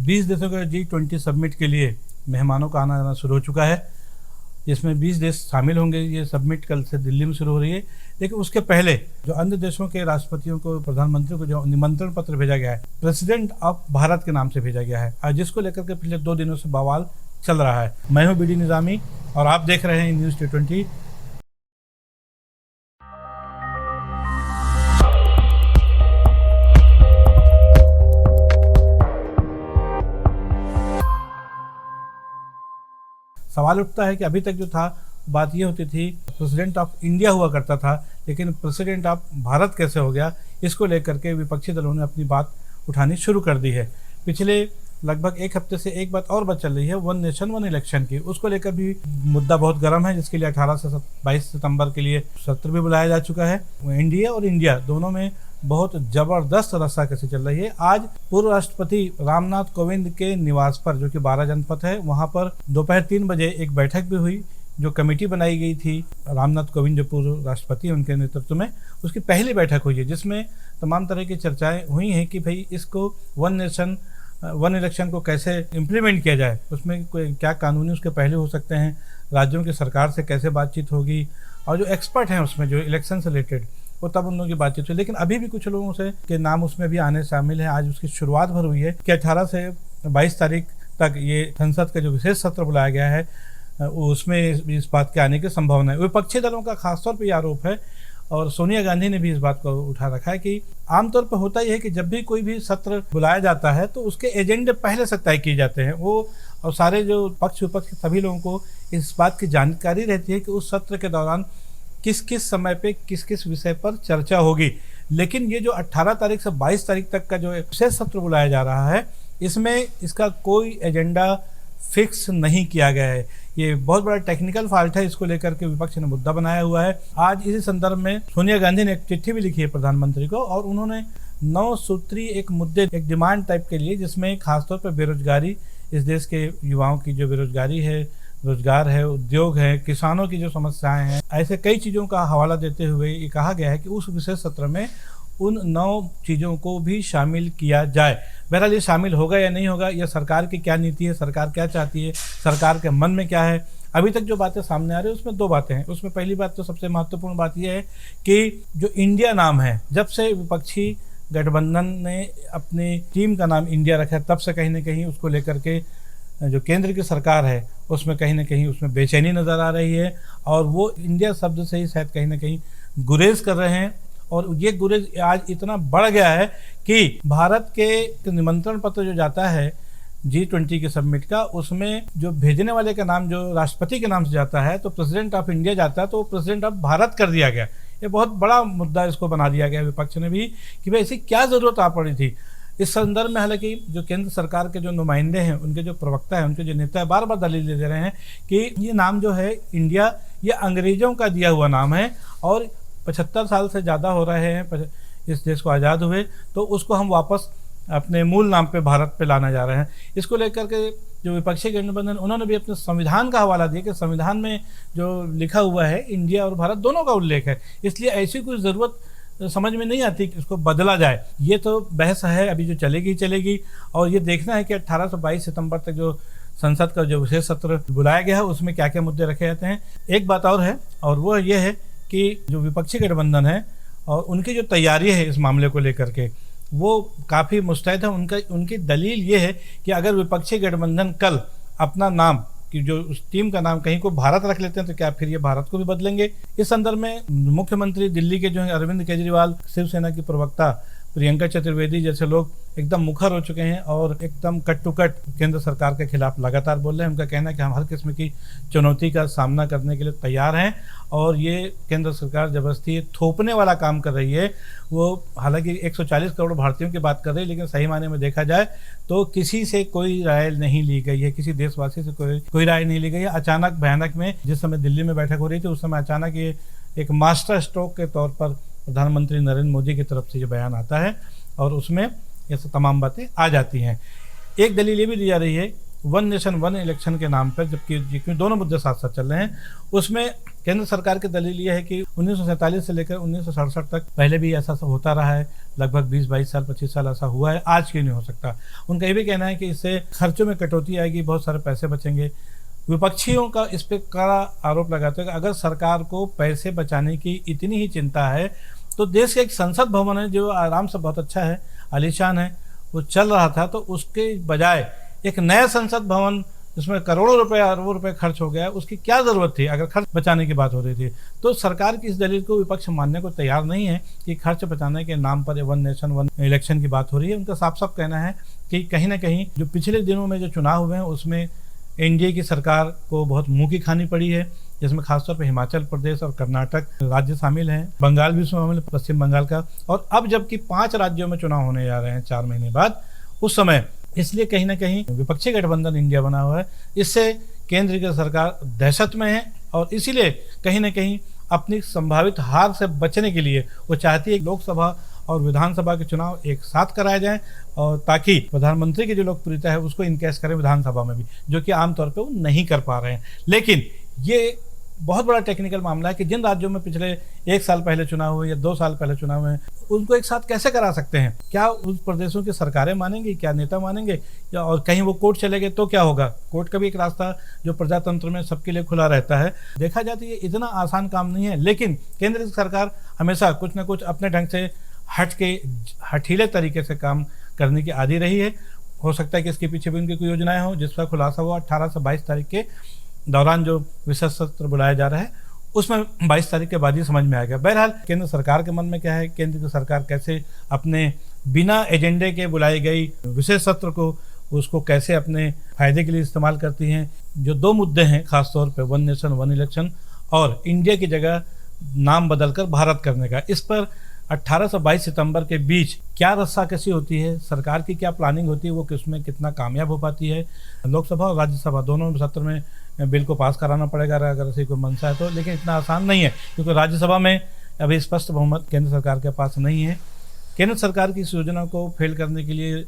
20 देशों के G20 summit के लिए मेहमानों का आना जाना शुरू हो चुका है। इसमें 20 देश शामिल होंगे। ये समिट कल से दिल्ली में शुरू हो रही है, लेकिन उसके पहले जो अन्य देशों के राष्ट्रपतियों को, प्रधानमंत्री को जो निमंत्रण पत्र भेजा गया है, प्रेसिडेंट ऑफ भारत के नाम से भेजा गया है, और जिसको लेकर के पिछले 2 दिनों से बवाल चल रहा है। मैं हूं बीडी निजामी और आप देख रहे हैं न्यूज़ T20। सवाल उठता है कि अभी तक जो था बात ये होती थी प्रेसिडेंट ऑफ इंडिया हुआ करता था, लेकिन प्रेसिडेंट ऑफ भारत कैसे हो गया, इसको लेकर के विपक्षी दलों ने अपनी बात उठानी शुरू कर दी है। पिछले लगभग 1 हफ्ते से एक बात और बात चल रही है वन नेशन वन इलेक्शन की। उसको लेकर भी मुद्दा बहुत गर्म है, जिसके लिए 18 से 22 सितंबर के लिए सत्र भी बुलाया जा चुका है। एनडीए और इंडिया दोनों में बहुत जबरदस्त रस्साकसी चल रही है। आज पूर्व राष्ट्रपति रामनाथ कोविंद के निवास पर, जो कि 12 जनपथ है, वहां पर दोपहर 3 बजे एक बैठक भी हुई। जो कमेटी बनाई गई थी रामनाथ कोविंद जो पूर्व राष्ट्रपति हैं उनके नेतृत्व में, उसकी पहली बैठक हुई है, जिसमें तमाम तरह की चर्चाएं हुई हैं कि भाई इसको वन नेशन वन इलेक्शन को कैसे इम्प्लीमेंट किया जाए, उसमें कोई क्या कानूनी उसके पहलू हो सकते हैं, राज्यों की सरकार से कैसे बातचीत होगी, और जो एक्सपर्ट हैं उसमें जो इलेक्शन से रिलेटेड, वो तब उन लोगों की बातचीत हुई। लेकिन अभी भी कुछ लोगों से के नाम उसमें भी आने शामिल हैं। आज उसकी शुरुआत भर हुई है कि 18 से 22 तारीख तक ये संसद का जो विशेष सत्र बुलाया गया है, उसमें इस बात के आने की संभावना है। विपक्षी दलों का खासतौर पर यह आरोप है, और सोनिया गांधी ने भी इस बात को उठा रखा है कि आमतौर पर होता यह है कि जब भी कोई भी सत्र बुलाया जाता है तो उसके एजेंडे पहले से तय किए जाते हैं। वो और सारे जो पक्ष विपक्ष के सभी लोगों को इस बात की जानकारी रहती है कि उस सत्र के दौरान किस किस समय पे किस किस विषय पर चर्चा होगी। लेकिन ये जो 18 तारीख से 22 तारीख तक का जो विशेष सत्र बुलाया जा रहा है, इसमें इसका कोई एजेंडा फिक्स नहीं किया गया है। ये बहुत बड़ा टेक्निकल फॉल्ट है, इसको लेकर के विपक्ष ने मुद्दा बनाया हुआ है। आज इसी संदर्भ में सोनिया गांधी ने एक चिट्ठी भी लिखी है प्रधानमंत्री को, और उन्होंने 9 सूत्री एक मुद्दे, एक डिमांड टाइप के लिए, जिसमें खासतौर पर बेरोजगारी, इस देश के युवाओं की जो बेरोजगारी है, रोजगार है, उद्योग है, किसानों की जो समस्याएं हैं, ऐसे कई चीज़ों का हवाला देते हुए ये कहा गया है कि उस विशेष सत्र में उन 9 चीज़ों को भी शामिल किया जाए। बहरहाल ये शामिल होगा या नहीं होगा, यह सरकार की क्या नीति है, सरकार क्या चाहती है, सरकार के मन में क्या है। अभी तक जो बातें सामने आ रही है उसमें 2 बातें हैं। उसमें पहली बात तो सबसे महत्वपूर्ण बात यह है कि जो इंडिया नाम है, जब से विपक्षी गठबंधन ने अपनी टीम का नाम इंडिया रखा है, तब से कहीं ना कहीं उसको लेकर के जो केंद्र की सरकार है उसमें कहीं ना कहीं उसमें बेचैनी नज़र आ रही है, और वो इंडिया शब्द से ही शायद कहीं ना कहीं गुरेज कर रहे हैं। और ये गुरेज आज इतना बढ़ गया है कि भारत के निमंत्रण पत्र जो जाता है G20 के समिट का, उसमें जो भेजने वाले का नाम जो राष्ट्रपति के नाम से जाता है, तो प्रेसिडेंट ऑफ इंडिया जाता है, तो प्रेसिडेंट ऑफ भारत कर दिया गया। ये बहुत बड़ा मुद्दा इसको बना दिया गया विपक्ष ने भी कि भाई ऐसी क्या ज़रूरत आ पड़ी थी। इस संदर्भ में हालांकि जो केंद्र सरकार के जो नुमाइंदे हैं, उनके जो प्रवक्ता हैं, उनके जो नेता है, बार बार दलील दे रहे हैं कि ये नाम जो है इंडिया, ये अंग्रेज़ों का दिया हुआ नाम है, और 75 साल से ज़्यादा हो रहे हैं इस देश को आज़ाद हुए, तो उसको हम वापस अपने मूल नाम पे भारत पे लाना जा रहे हैं। इसको लेकर के जो विपक्षी गठबंधन, उन्होंने भी अपने संविधान का हवाला दिया कि संविधान में जो लिखा हुआ है इंडिया और भारत दोनों का उल्लेख है, इसलिए ऐसी कोई ज़रूरत समझ में नहीं आती कि इसको बदला जाए। ये तो बहस है अभी जो चलेगी, और ये देखना है कि 18 से 22 सितंबर तक जो संसद का जो विशेष सत्र बुलाया गया है उसमें क्या क्या मुद्दे रखे जाते हैं। एक बात और है, और वो ये है कि जो विपक्षी गठबंधन है और उनकी जो तैयारी है इस मामले को लेकर के, वो काफ़ी मुस्तैद है। उनकी दलील ये है कि अगर विपक्षी गठबंधन कल अपना नाम, कि जो उस टीम का नाम कहीं को भारत रख लेते हैं, तो क्या फिर ये भारत को भी बदलेंगे। इस संदर्भ में मुख्यमंत्री दिल्ली के जो है अरविंद केजरीवाल, शिवसेना की प्रवक्ता प्रियंका चतुर्वेदी जैसे लोग एकदम मुखर हो चुके हैं और एकदम कट टू कट केंद्र सरकार के खिलाफ लगातार बोल रहे हैं। उनका कहना है कि हम हर किस्म की चुनौती का सामना करने के लिए तैयार हैं, और ये केंद्र सरकार जबरदस्ती थोपने वाला काम कर रही है। वो हालांकि 140 करोड़ भारतीयों की बात कर रही है, लेकिन सही मायने में देखा जाए तो किसी से कोई राय नहीं ली गई है, किसी देशवासी से कोई राय नहीं ली गई है। अचानक भयानक में जिस समय दिल्ली में बैठक हो रही थी, उस समय अचानक ये एक मास्टर स्ट्रोक के तौर पर प्रधानमंत्री नरेंद्र मोदी की तरफ से ये बयान आता है, और उसमें ये तमाम बातें आ जाती हैं। एक दलील ये भी दी जा रही है वन नेशन वन इलेक्शन के नाम पर, जबकि दोनों मुद्दे साथ साथ चल रहे हैं, उसमें केंद्र सरकार की दलील ये है कि 1947 से लेकर 1967 तक पहले भी ऐसा सब होता रहा है, लगभग 20-22 साल 25 साल ऐसा हुआ है, आज क्यों नहीं हो सकता। उनका ये भी कहना है कि इससे खर्चों में कटौती आएगी, बहुत सारे पैसे बचेंगे। विपक्षियों का इस पर कड़ा आरोप लगाते हैं कि अगर सरकार को पैसे बचाने की इतनी ही चिंता है तो देश का एक संसद भवन है जो आराम से बहुत अच्छा है, आलीशान है, वो चल रहा था, तो उसके बजाय एक नया संसद भवन जिसमें करोड़ों रुपए अरबों रुपए खर्च हो गया, उसकी क्या ज़रूरत थी अगर खर्च बचाने की बात हो रही थी। तो सरकार की इस दलील को विपक्ष मानने को तैयार नहीं है कि खर्च बचाने के नाम पर वन नेशन वन इलेक्शन की बात हो रही है। उनका साफ साफ कहना है कि कहीं ना कहीं जो पिछले दिनों में जो चुनाव हुए हैं उसमें एनडीए की सरकार को बहुत मुंह की खानी पड़ी है, जिसमें खासतौर पर हिमाचल प्रदेश और कर्नाटक राज्य शामिल हैं, बंगाल भी शामिल है, पश्चिम बंगाल का। और अब जबकि 5 राज्यों में चुनाव होने जा रहे हैं 4 महीने बाद, उस समय इसलिए कहीं ना कहीं विपक्षी गठबंधन इंडिया बना हुआ है। इससे केंद्र की सरकार दहशत में है और इसीलिए कहीं ना कहीं अपनी संभावित हार से बचने के लिए वो चाहती है कि लोकसभा और विधानसभा के चुनाव एक साथ कराए जाएं और ताकि प्रधानमंत्री की जो लोकप्रियता है उसको इनकेस करें विधानसभा में भी, जो कि आमतौर पे वो नहीं कर पा रहे हैं। लेकिन ये बहुत बड़ा टेक्निकल मामला है कि जिन राज्यों में पिछले 1 साल पहले चुनाव हुए या 2 साल पहले चुनाव हुए, उनको एक साथ कैसे करा सकते हैं। क्या उस प्रदेशों की सरकारें मानेंगी, क्या नेता मानेंगे, या और कहीं वो कोर्ट चले गए तो क्या होगा। कोर्ट का भी एक रास्ता जो प्रजातंत्र में सबके लिए खुला रहता है। देखा जाए तो ये इतना आसान काम नहीं है, लेकिन केंद्र की सरकार हमेशा कुछ ना कुछ अपने ढंग से हठीले तरीके से काम करने की आदी रही है। हो सकता है कि इसके पीछे भी उनकी कोई योजनाएं हो, जिसका खुलासा हुआ 18 से 22 तारीख के दौरान जो विशेष सत्र बुलाया जा रहा है उसमें 22 तारीख के बाद ही समझ में आएगा। बहरहाल केंद्र सरकार के मन में क्या है, केंद्र की सरकार कैसे अपने बिना एजेंडे के बुलाई गई विशेष सत्र को उसको कैसे अपने फायदे के लिए इस्तेमाल करती हैं। जो 2 मुद्दे हैं खासतौर पे, वन नेशन वन इलेक्शन और इंडिया की जगह नाम बदलकर भारत करने का, इस पर 18 से 22 सितंबर के बीच क्या रस्साकशी होती है, सरकार की क्या प्लानिंग होती है, वो किसमें कितना कामयाब हो पाती है। लोकसभा और राज्यसभा दोनों सत्र में बिल को पास कराना पड़ेगा अगर ऐसी कोई मंशा है तो, लेकिन इतना आसान नहीं है क्योंकि राज्यसभा में अभी स्पष्ट बहुमत केंद्र सरकार के पास नहीं है। केंद्र सरकार की इस योजना को फेल करने के लिए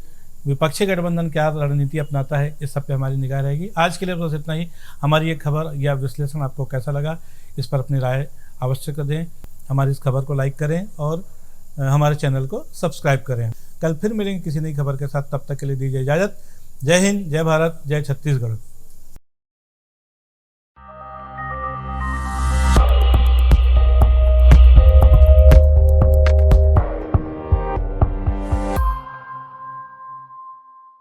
विपक्षी गठबंधन क्या रणनीति अपनाता है, इस सब पे हमारी निगाह रहेगी। आज के लिए बस इतना ही। हमारी ये खबर या विश्लेषण आपको कैसा लगा, इस पर अपनी राय अवश्य दें। हमारी इस खबर को लाइक करें और हमारे चैनल को सब्सक्राइब करें। कल फिर मिलेंगे किसी नई खबर के साथ, तब तक के लिए दीजिए इजाज़त। जय हिंद, जय भारत, जय छत्तीसगढ़।